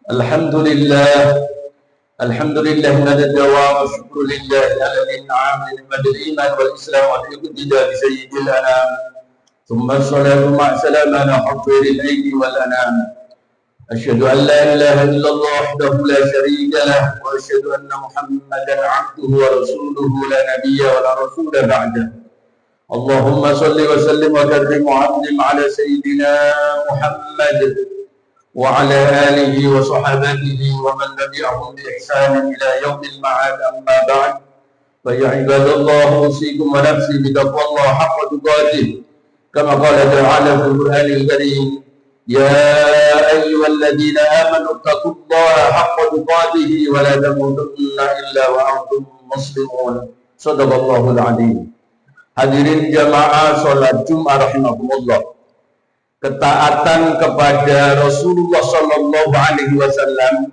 Alhamdulillah, alhamdulillah madad wa syukur lillah ala ni'am ni'mat al-iman wal islam wa iqtida bi sayyidil anam. Thumma salatu ma salamana hafiril aidi wal anam. Asyhadu an la ilaha illallah wahdahu la syarika lah wa asyhadu anna Muhammadan 'abduhu wa rasuluhu la nabiyya wa la rasula ba'dah. Allahumma salli wa sallim wa karrim wa 'azim ala sayyidina Muhammad وعلى آله وصحابته ومن تبعهم بإحسان إلى يوم المعاد أما بعد فيا عباد الله أوصيكم ونفسي بتقوى الله حق تقاته كما قال تعالى في القرآن الكريم يا أيها الذين آمنوا اتقوا الله حق تقاته ولا تموتن إلا وأنتم مسلمون صدق الله العظيم. Hadirin jamaah salat Jumat rahimakumullah. Ketaatan kepada Rasulullah Sallallahu Alaihi Wasallam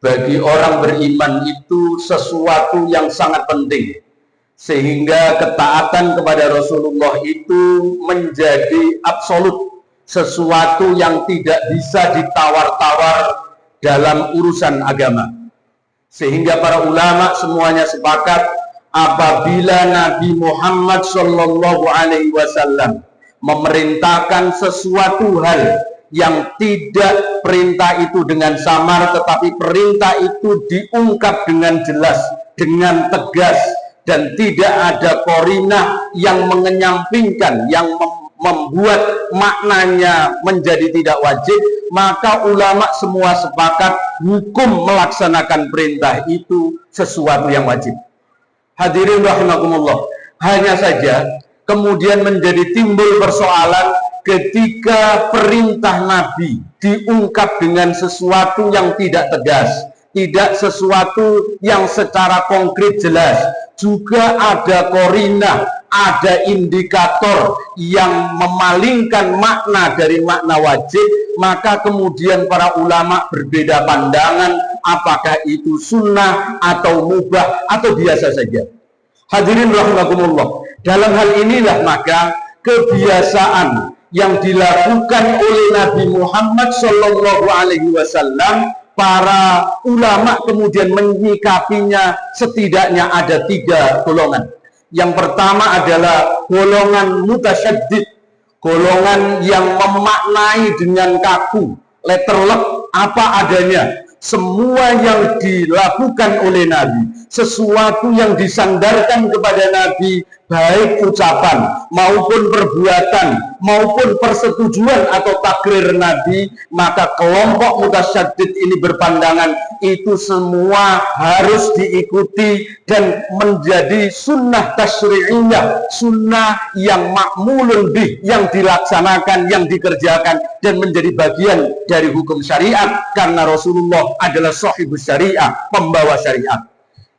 bagi orang beriman itu sesuatu yang sangat penting, sehingga ketaatan kepada Rasulullah itu menjadi absolut, sesuatu yang tidak bisa ditawar-tawar dalam urusan agama. Sehingga para ulama semuanya sepakat apabila Nabi Muhammad Sallallahu Alaihi Wasallam memerintahkan sesuatu hal yang tidak perintah itu dengan samar, tetapi perintah itu diungkap dengan jelas, dengan tegas, dan tidak ada qarinah yang mengenyampingkan, yang membuat maknanya menjadi tidak wajib, maka ulama semua sepakat hukum melaksanakan perintah itu sesuatu yang wajib. Hadirin rahimakumullah, hanya saja kemudian menjadi timbul persoalan ketika perintah Nabi diungkap dengan sesuatu yang tidak tegas, tidak sesuatu yang secara konkret jelas, juga ada qarinah, ada indikator yang memalingkan makna dari makna wajib, maka kemudian para ulama berbeda pandangan apakah itu sunnah atau mubah atau biasa saja. Hadirin rahimakumullah, dalam hal inilah maka kebiasaan yang dilakukan oleh Nabi Muhammad Sallallahu Alaihi Wasallam, para ulama kemudian menyikapinya setidaknya ada 3 golongan. Yang pertama adalah golongan mutasyaddid, golongan yang memaknai dengan kaku, letterlek, apa adanya. Semua yang dilakukan oleh Nabi, sesuatu yang disandarkan kepada Nabi, baik ucapan maupun perbuatan maupun persetujuan atau takrir Nabi, maka kelompok mutasyaddid ini berpandangan itu semua harus diikuti dan menjadi sunnah tasyri'iyah, sunnah yang ma'mulun bih, yang dilaksanakan, yang dikerjakan, dan menjadi bagian dari hukum syariat, karena Rasulullah adalah sahibus syariah, pembawa syariat.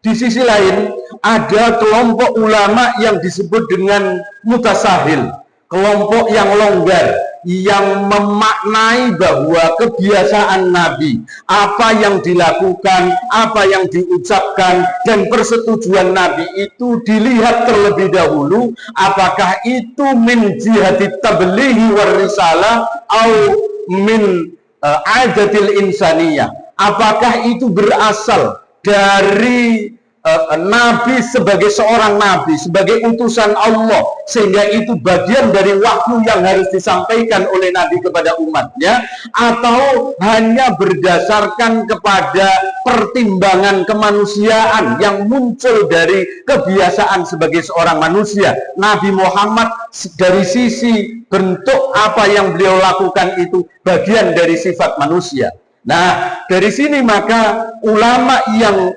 Di sisi lain, ada kelompok ulama yang disebut dengan mutasahil, kelompok yang longgar, yang memaknai bahwa kebiasaan Nabi, apa yang dilakukan, apa yang diucapkan, dan persetujuan Nabi itu dilihat terlebih dahulu, apakah itu min jihati tablighi war risalah atau min adatil insaniyah, apakah itu berasal dari Nabi sebagai seorang Nabi, sebagai utusan Allah, sehingga itu bagian dari wahyu yang harus disampaikan oleh Nabi kepada umatnya, atau hanya berdasarkan kepada pertimbangan kemanusiaan yang muncul dari kebiasaan sebagai seorang manusia. Nabi Muhammad dari sisi bentuk apa yang beliau lakukan itu bagian dari sifat manusia. Nah, dari sini maka ulama yang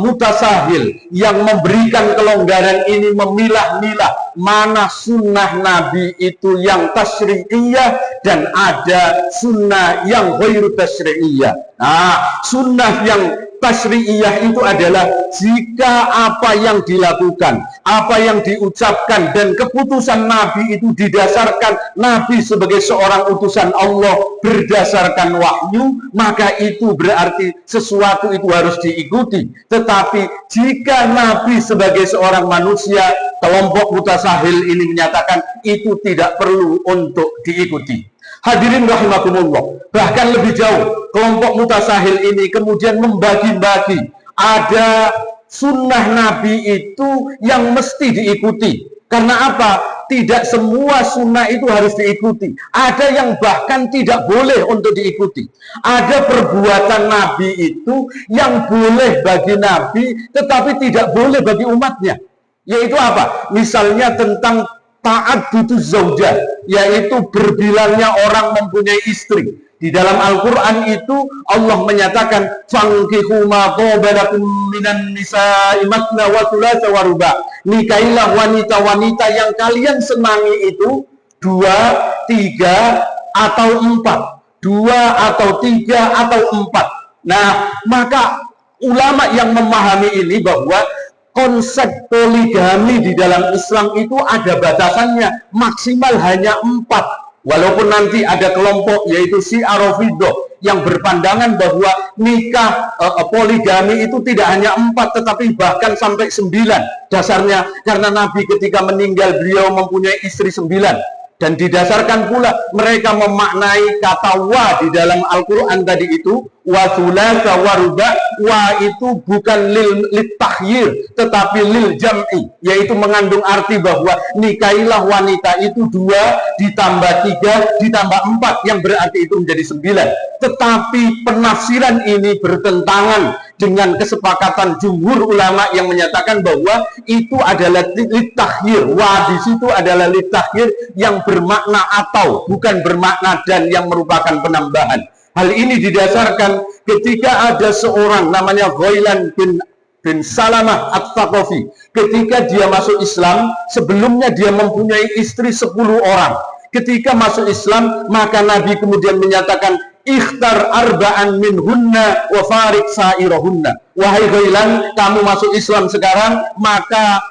mutasahil, yang memberikan kelonggaran ini memilah-milah mana sunnah Nabi itu yang tasyri'iyah dan ada sunnah yang ghairu tasyri'iyah. Nah, sunnah yang tasyri'iyah itu adalah jika apa yang dilakukan, apa yang diucapkan dan keputusan Nabi itu didasarkan Nabi sebagai seorang utusan Allah berdasarkan wahyu, maka itu berarti sesuatu itu harus diikuti. Tetapi jika Nabi sebagai seorang manusia, kelompok mutasahil ini menyatakan itu tidak perlu untuk diikuti. Hadirin rahimakumullah, bahkan lebih jauh, kelompok mutasahil ini kemudian membagi-bagi. Ada sunnah Nabi itu yang mesti diikuti. Karena apa? Tidak semua sunnah itu harus diikuti. Ada yang bahkan tidak boleh untuk diikuti. Ada perbuatan Nabi itu yang boleh bagi Nabi, tetapi tidak boleh bagi umatnya. Yaitu apa? Misalnya tentang taat butuh zaujah, yaitu berbilangnya orang mempunyai istri. Di dalam Al-Quran itu Allah menyatakan fankihu ma qabalakum minan nisa'i matna wa thulatha wa ruba'. Nikailah wanita-wanita yang kalian senangi itu 2, 3 atau 4. 2 atau 3 atau 4. Nah, maka ulama yang memahami ini bahwa konsep poligami di dalam Islam itu ada batasannya, maksimal hanya 4. Walaupun nanti ada kelompok yaitu Syiah Rafidhah yang berpandangan bahwa nikah poligami itu tidak hanya 4 tetapi bahkan sampai 9. Dasarnya karena Nabi ketika meninggal beliau mempunyai istri 9. Dan didasarkan pula mereka memaknai kata wa di dalam Al-Quran tadi itu wa thulatha wa ruba', wa itu bukan lil tahyir tetapi lil jam'i, yaitu mengandung arti bahwa nikailah wanita itu 2 ditambah 3 ditambah 4 yang berarti itu menjadi 9. Tetapi penafsiran ini bertentangan dengan kesepakatan jumhur ulama yang menyatakan bahwa itu adalah litakhir. Wa di situ adalah litakhir yang bermakna atau, bukan bermakna dan yang merupakan penambahan. Hal ini didasarkan ketika ada seorang namanya Ghailan bin Salamah At-Thaqafi. Ketika dia masuk Islam, sebelumnya dia mempunyai istri 10 orang. Ketika masuk Islam, maka Nabi kemudian menyatakan ikhtar arba'an minhunna wa farik sa'irahunna. Wahai Ghailan, kamu masuk Islam sekarang, maka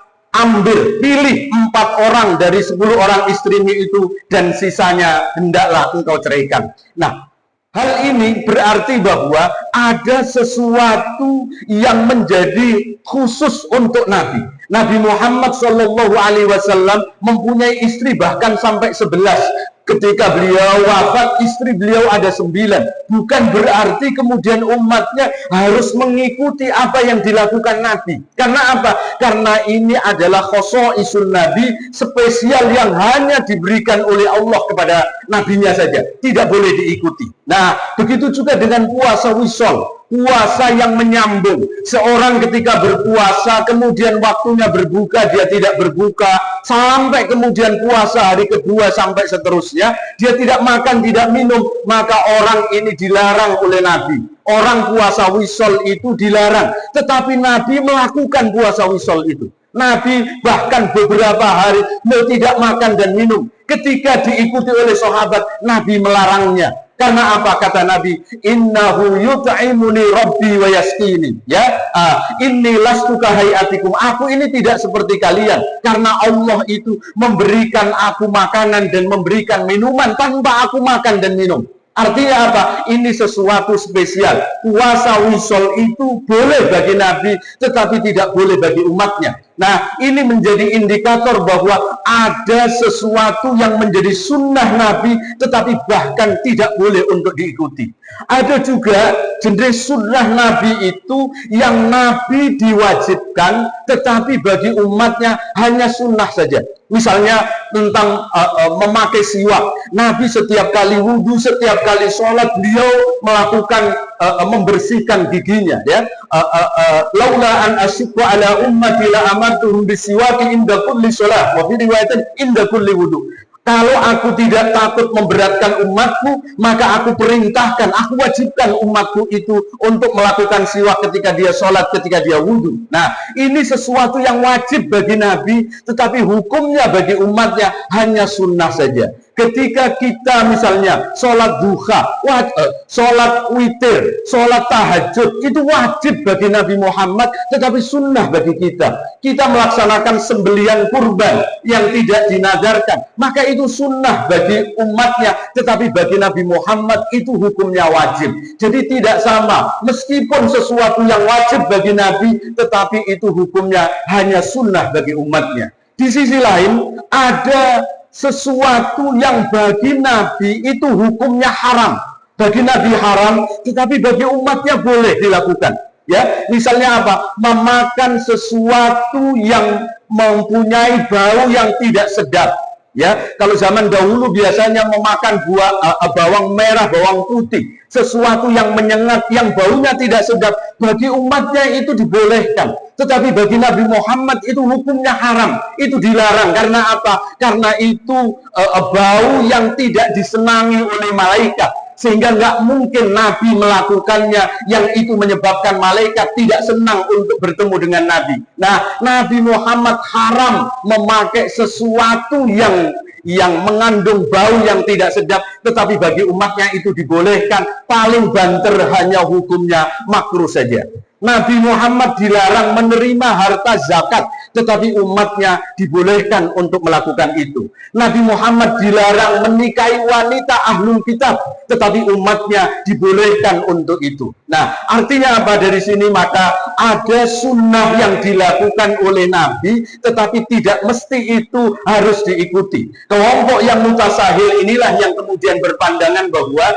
pilih 4 orang dari 10 orang istrimu itu dan sisanya hendaklah engkau ceraikan. Nah, hal ini berarti bahwa ada sesuatu yang menjadi khusus untuk Nabi. Nabi Muhammad SAW mempunyai istri bahkan sampai 11. Ketika beliau wafat, istri beliau ada 9. Bukan berarti kemudian umatnya harus mengikuti apa yang dilakukan Nabi. Karena apa? Karena ini adalah khosoisul Nabi, spesial yang hanya diberikan oleh Allah kepada nabinya saja. Tidak boleh diikuti. Nah, begitu juga dengan puasa wisol. Puasa yang menyambung. Seorang ketika berpuasa, kemudian waktunya berbuka, dia tidak berbuka. Sampai kemudian puasa hari kedua sampai seterusnya, dia tidak makan, tidak minum. Maka orang ini dilarang oleh Nabi. Orang puasa wisol itu dilarang. Tetapi Nabi melakukan puasa wisol itu. Nabi bahkan beberapa hari tidak makan dan minum. Ketika diikuti oleh sahabat, Nabi melarangnya. Karena apa kata Nabi? Innahu yut'imuni rabbi wa yaskini. Ya, inni lastu kahayatikum. Aku ini tidak seperti kalian. Karena Allah itu memberikan aku makanan dan memberikan minuman tanpa aku makan dan minum. Artinya apa? Ini sesuatu spesial. Puasa wisol itu boleh bagi Nabi, tetapi tidak boleh bagi umatnya. Nah, ini menjadi indikator bahwa ada sesuatu yang menjadi sunnah Nabi, tetapi bahkan tidak boleh untuk diikuti. Ada juga jenis sunnah Nabi itu yang Nabi diwajibkan, tetapi bagi umatnya hanya sunnah saja. Misalnya tentang memakai siwak. Nabi setiap kali wudhu, setiap kali sholat, beliau melakukan membersihkan giginya. Ya, laula an asyqa ala ummati la amartuhum bisiwaki inda kulli sholat, wa fi riwayatin inda kulli wudhu. Kalau aku tidak takut memberatkan umatku, maka aku perintahkan, aku wajibkan umatku itu untuk melakukan siwak ketika dia sholat, ketika dia wudhu. Nah, ini sesuatu yang wajib bagi Nabi, tetapi hukumnya bagi umatnya hanya sunnah saja. Ketika kita misalnya sholat duha, sholat witir, sholat tahajud, itu wajib bagi Nabi Muhammad, tetapi sunnah bagi kita. Kita melaksanakan sembelihan kurban yang tidak dinadarkan, maka itu sunnah bagi umatnya, tetapi bagi Nabi Muhammad itu hukumnya wajib. Jadi tidak sama, meskipun sesuatu yang wajib bagi Nabi, tetapi itu hukumnya hanya sunnah bagi umatnya. Di sisi lain, ada sesuatu yang bagi Nabi itu hukumnya haram. Bagi Nabi haram, tetapi bagi umatnya boleh dilakukan. Ya, misalnya apa? Memakan sesuatu yang mempunyai bau yang tidak sedap. Ya, kalau zaman dahulu biasanya memakan bawang merah, bawang putih, sesuatu yang menyengat, yang baunya tidak sedap. Bagi umatnya itu dibolehkan. Tetapi bagi Nabi Muhammad itu hukumnya haram, itu dilarang. Karena apa? Karena itu bau yang tidak disenangi oleh malaikat. Sehingga nggak mungkin Nabi melakukannya, yang itu menyebabkan malaikat tidak senang untuk bertemu dengan Nabi. Nah, Nabi Muhammad haram memakai sesuatu yang mengandung bau yang tidak sedap, tetapi bagi umatnya itu dibolehkan. Paling banter hanya hukumnya makruh saja. Nabi Muhammad dilarang menerima harta zakat, tetapi umatnya dibolehkan untuk melakukan itu. Nabi Muhammad dilarang menikahi wanita ahlul kitab, tetapi umatnya dibolehkan untuk itu. Nah, artinya apa dari sini? Maka ada sunnah yang dilakukan oleh Nabi, tetapi tidak mesti itu harus diikuti. Kelompok yang mutasahil inilah yang kemudian berpandangan bahwa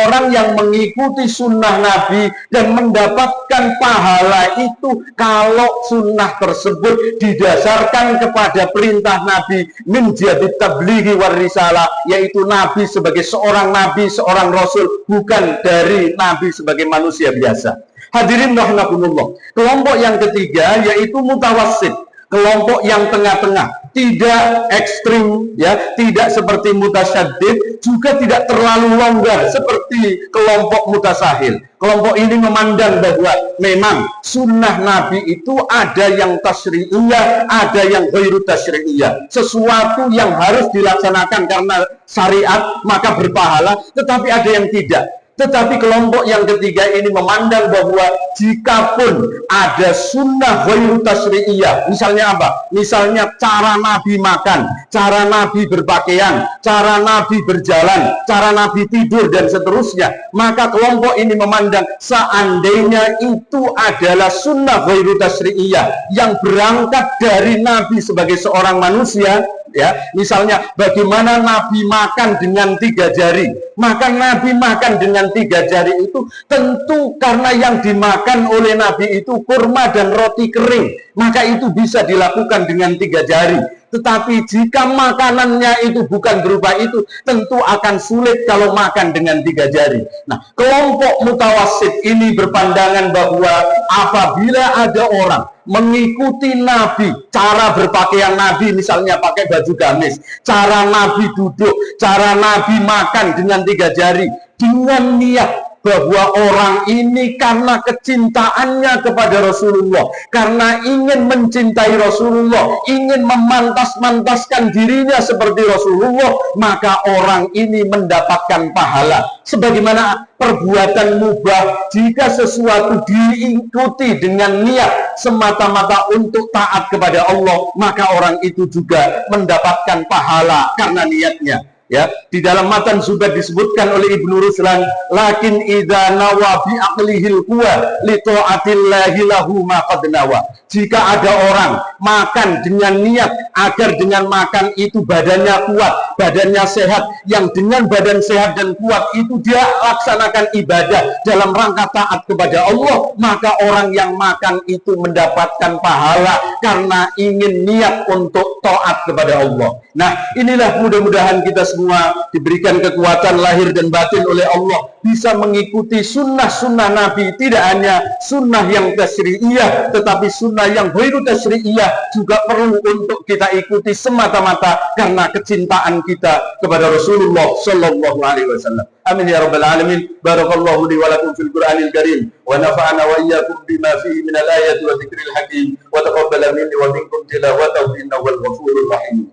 orang yang mengikuti sunnah Nabi dan mendapatkan pahala itu kalau sunnah tersebut didasarkan kepada perintah Nabi menjadi tablighi war risalah, yaitu Nabi sebagai seorang Nabi, seorang Rasul, bukan dari Nabi sebagai manusia biasa. Hadirin rahimakumullah. Kelompok yang ketiga yaitu mutawassit, kelompok yang tengah-tengah, tidak ekstrim, ya, tidak seperti mutasyaddid, juga tidak terlalu longgar seperti kelompok mutasahil. Kelompok ini memandang bahwa memang sunnah Nabi itu ada yang tasyri'iyah, ada yang ghairu tasyri'iyah. Sesuatu yang harus dilaksanakan karena syariat maka berpahala, tetapi ada yang tidak. Tetapi kelompok yang ketiga ini memandang bahwa jikapun ada sunnah ghairu tasyri'iyah, misalnya apa? Misalnya cara Nabi makan, cara Nabi berpakaian, cara Nabi berjalan, cara Nabi tidur, dan seterusnya, maka kelompok ini memandang seandainya itu adalah sunnah ghairu tasyri'iyah yang berangkat dari Nabi sebagai seorang manusia, ya, misalnya bagaimana Nabi makan dengan 3 jari, maka Nabi makan dengan 3 jari itu tentu karena yang dimakan oleh Nabi itu kurma dan roti kering, maka itu bisa dilakukan dengan 3 jari. Tetapi jika makanannya itu bukan berupa itu, tentu akan sulit kalau makan dengan 3 jari. Nah, kelompok mutawassit ini berpandangan bahwa apabila ada orang mengikuti Nabi, cara berpakaian Nabi misalnya pakai baju gamis, cara Nabi duduk, cara Nabi makan dengan 3 jari, dengan niat bahwa orang ini karena kecintaannya kepada Rasulullah, karena ingin mencintai Rasulullah, ingin memantas-mantaskan dirinya seperti Rasulullah, maka orang ini mendapatkan pahala. Sebagaimana perbuatan mubah, jika sesuatu diikuti dengan niat semata-mata untuk taat kepada Allah, maka orang itu juga mendapatkan pahala karena niatnya. Ya, di dalam matan Zubair disebutkan oleh Ibnu Ruslan, lakin idza nawa bi aqlihil quwa li ta'atillahi lahu ma qad nawa. Jika ada orang makan dengan niat agar dengan makan itu badannya kuat, badannya sehat, yang dengan badan sehat dan kuat itu dia laksanakan ibadah dalam rangka taat kepada Allah, maka orang yang makan itu mendapatkan pahala karena ingin niat untuk taat kepada Allah. Nah, inilah mudah-mudahan kita semua diberikan kekuatan lahir dan batin oleh Allah, bisa mengikuti sunnah-sunnah Nabi, tidak hanya sunnah yang tasyri'iyah, tetapi sunnah yang ghairu tasyri'iyah juga perlu untuk kita ikuti semata-mata karena kecintaan kita kepada Rasulullah Sallallahu Alaihi Wasallam. Amin ya rabbal alamin. Barakallahu li wa lakum fil Qur'anil Karim wa nafa'ana wa iyyakum bima fihi min al-ayati wa dzikril hakim wa taqabbala minni wa minkum tilawatahu innahu wal ghafurur rahim.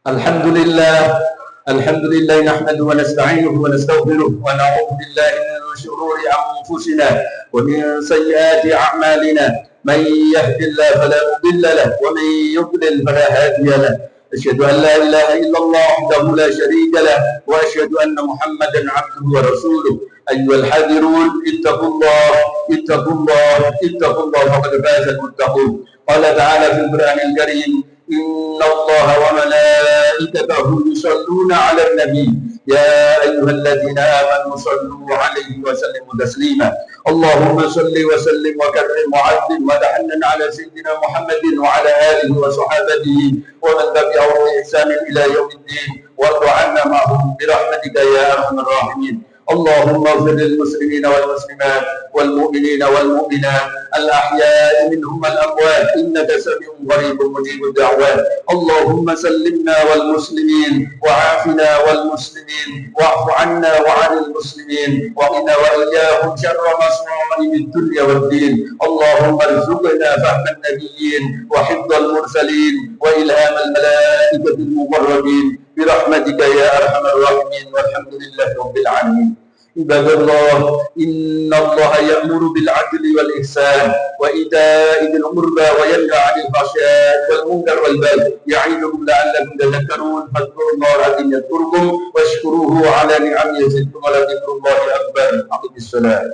Alhamdulillah, alhamdulillah nahmadu wa nasta'inuhu wa nastaghfiruh wa na'udzu billahi min shururi anfusina wa min sayyiati a'malina. Man yahdihillahu fala mudilla lahu wa man yudlil fala hadiya lahu. أشهد أن لا إله إلا الله وحده لا شريك له وأشهد أن محمدا عبده ورسوله. أيها الحاضرون اتقوا الله اتقوا الله اتقوا الله فقد فاز المتقون. قال تعالى في القرآن الكريم إن الله وملائكته يصلون على النبي يا أيها الذين آمنوا صلوا عليه وسلموا تسليما. اللهم صل وسلم وكرم وعظم وتحنن على سيدنا محمد وعلى آله وصحابته ومن تبعهم بإحسان إلى يوم الدين وارض عنا معهم برحمتك يا أرحم الراحمين. اللهم اغفر للمسلمين والمسلمات والمؤمنين والمؤمنات الأحياء منهم والأموات إنك سميع قريب مجيب الدعوات. اللهم سلمنا والمسلمين وعافنا والمسلمين واعف عنا وعن المسلمين وقنا وإياهم شر مصائب الدنيا والدين. اللهم ارزقنا فهم النبيين وحفظ المرسلين وإلهام الملائكة المقربين برحمتك يا أرحم الراحمين والحمد لله رب العالمين. عباد الله إن الله يأمر بالعدل والإحسان وإيتاء ذي القربى وينهى عن الفحشاء والمنكر والبغي يعظكم لعلكم تذكرون. فاذكروا الله العظيم يذكركم واشكروه على نعمه يزدكم ولذكر الله أكبر. أقم الصلاة.